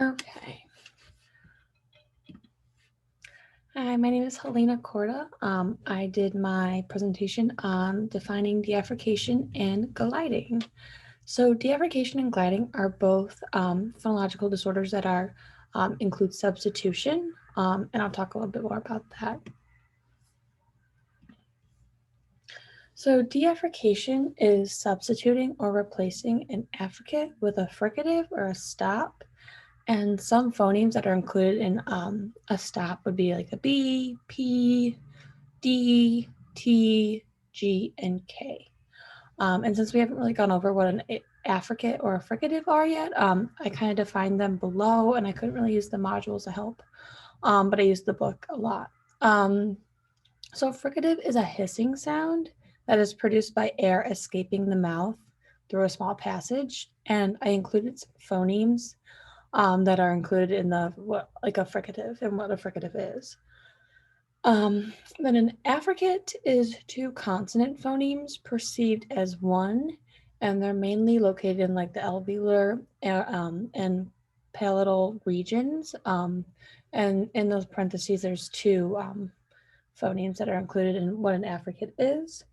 Okay. Hi, my name is Helena Corda. I did my presentation on defining deaffrication and gliding. So deaffrication and gliding are both phonological disorders that include substitution, and I'll talk a little bit more about that. So deaffrication is substituting or replacing an affricate with a fricative or a stop. And some phonemes that are included in a stop would be like a B, P, D, T, G, and K. And since we haven't really gone over what an affricate or a fricative are yet, I kind of defined them below, and I couldn't really use the modules to help, but I used the book a lot. So fricative is a hissing sound that is produced by air escaping the mouth through a small passage, and I included some phonemes that are included in like a fricative and what a fricative is. Then an affricate is two consonant phonemes perceived as one, and they're mainly located in like the alveolar and palatal regions. And in those parentheses, there's two phonemes that are included in what an affricate is.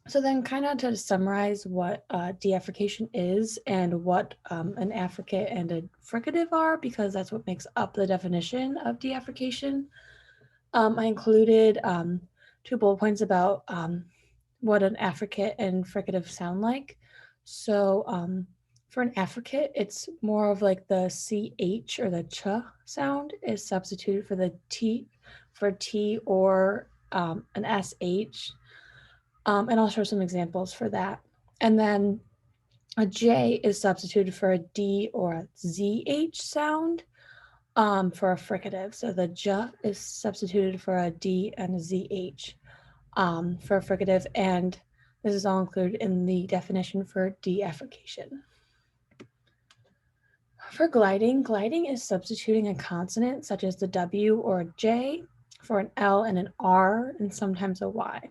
So then kind of to summarize what deaffrication is and what an affricate and a fricative are, because that's what makes up the definition of deaffrication. I included 2 bullet points about what an affricate and fricative sound like. So for an affricate, it's more of like the CH or the ch sound is substituted for the T for T or an SH. And I'll show some examples for that. And then a J is substituted for a D or a ZH sound for a fricative. So the J is substituted for a D and a ZH for a fricative, and this is all included in the definition for deaffrication. For gliding, gliding is substituting a consonant such as the W or a J for an L and an R and sometimes a Y.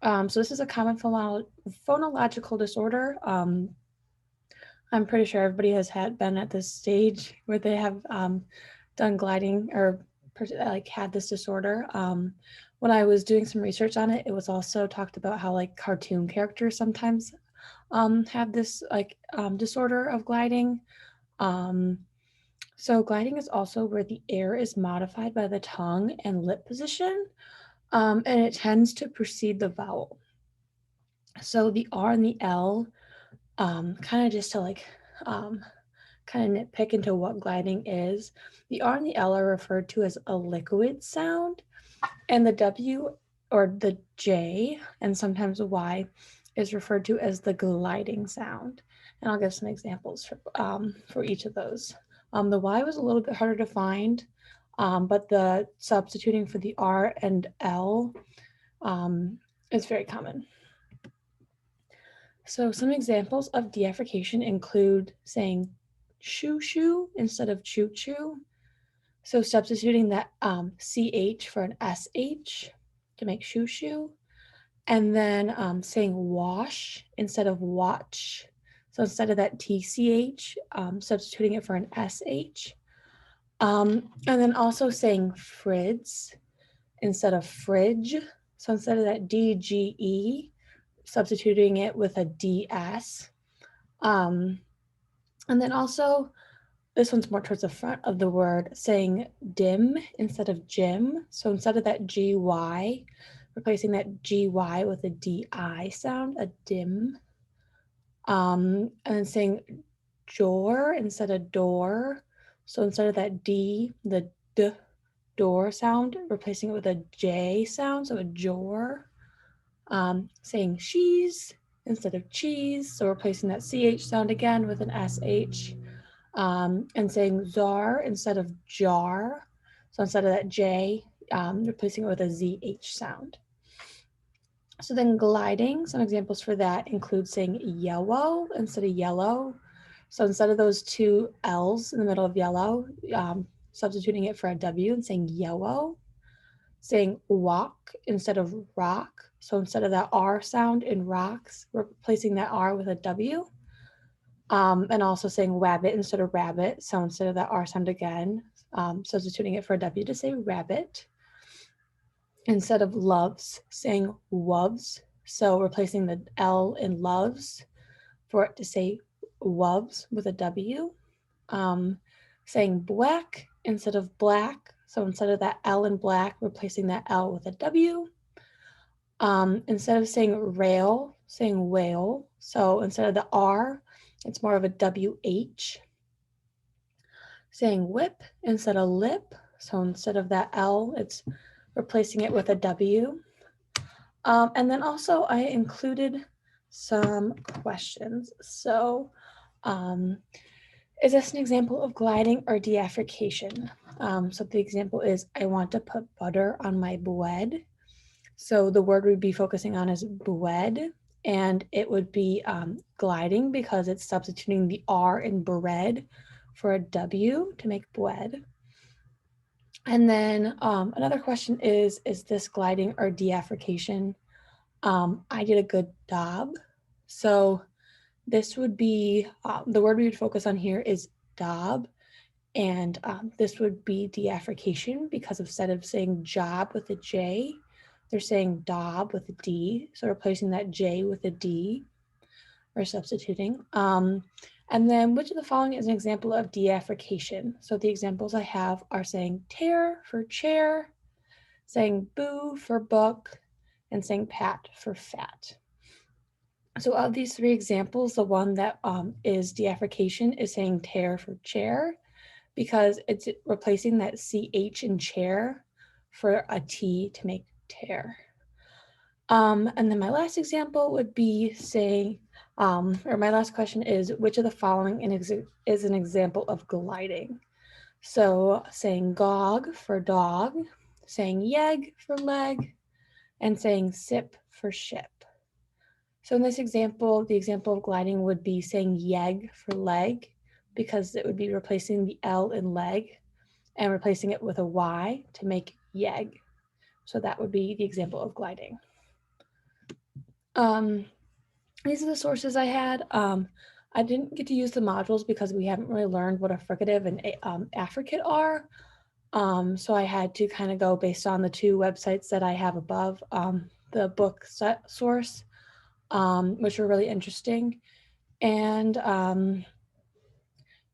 So this is a common phonological disorder. I'm pretty sure everybody has been at this stage where they have done gliding or like had this disorder. When I was doing some research on it, it was also talked about how like cartoon characters sometimes have this like disorder of gliding. So gliding is also where the air is modified by the tongue and lip position, and it tends to precede the vowel. So the R and the L, kind of just to like kind of nitpick into what gliding is. The R and the L are referred to as a liquid sound, and the W or the J and sometimes a Y is referred to as the gliding sound. And I'll give some examples for each of those. The Y was a little bit harder to find, but the substituting for the R and L is very common. So some examples of deaffrication include saying shoo shoo instead of choo choo. So substituting that CH for an SH to make shoo shoo. And then saying wash instead of watch. So instead of that TCH, substituting it for an SH. And then also saying frids instead of fridge. So instead of that DGE, substituting it with a DS. And then also, this one's more towards the front of the word, saying dim instead of gym. So instead of that GY, replacing that GY with a DI sound, a dim. And then saying jor instead of door. So instead of that D, the D, door sound, replacing it with a J sound, so a jor. Saying she's instead of cheese, so replacing that CH sound again with an SH. And saying czar instead of jar. So instead of that J, replacing it with a ZH sound. So then gliding, some examples for that include saying yellow instead of yellow. So instead of those two L's in the middle of yellow, substituting it for a W and saying yellow. Saying walk instead of rock. So instead of that R sound in rocks, we're replacing that R with a W. And also saying wabbit instead of rabbit. So instead of that R sound again, substituting it for a W to say rabbit. Instead of loves, saying woves. So replacing the L in loves for it to say woves with a W. Um, Saying black instead of black. So instead of that L in black, replacing that L with a W. Instead of saying rail, saying whale. So instead of the R, it's more of a WH. Saying whip instead of lip. So instead of that L, it's replacing it with a W. And then also I included some questions. So is this an example of gliding or deaffrication? So the example is, I want to put butter on my bread. So the word we'd be focusing on is bread, and it would be gliding because it's substituting the R in bread for a W to make bread. And then another question is this gliding or deaffrication? I did a good job. So this would be, the word we would focus on here is dob, and this would be deaffrication because instead of saying job with a J, they're saying dob with a D. So replacing that J with a D or substituting. And then which of the following is an example of deaffrication? So the examples I have are saying tear for chair, saying boo for book, and saying pat for fat. So of these three examples, the one that is deaffrication is saying tear for chair, because it's replacing that CH in chair for a T to make tear. And then my last example would be saying, or my last question is, which of the following is an example of gliding? So saying gog for dog, saying yeg for leg, and saying sip for ship. So in this example, the example of gliding would be saying yeg for leg, because it would be replacing the L in leg and replacing it with a Y to make yeg. So that would be the example of gliding. These are the sources I had. I didn't get to use the modules because we haven't really learned what a fricative and affricate are. So I had to kind of go based on the two websites that I have above the book source, which were really interesting. And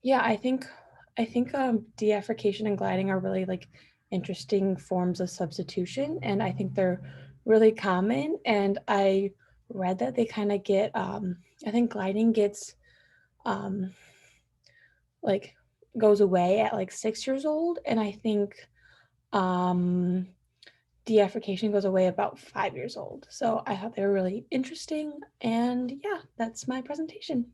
yeah, I think deaffrication and gliding are really like interesting forms of substitution, and I think they're really common. And I read that they kind of get I think gliding gets like goes away at like 6 years old, and I think deaffrication goes away about 5 years old. So I thought they were really interesting, and yeah, that's my presentation.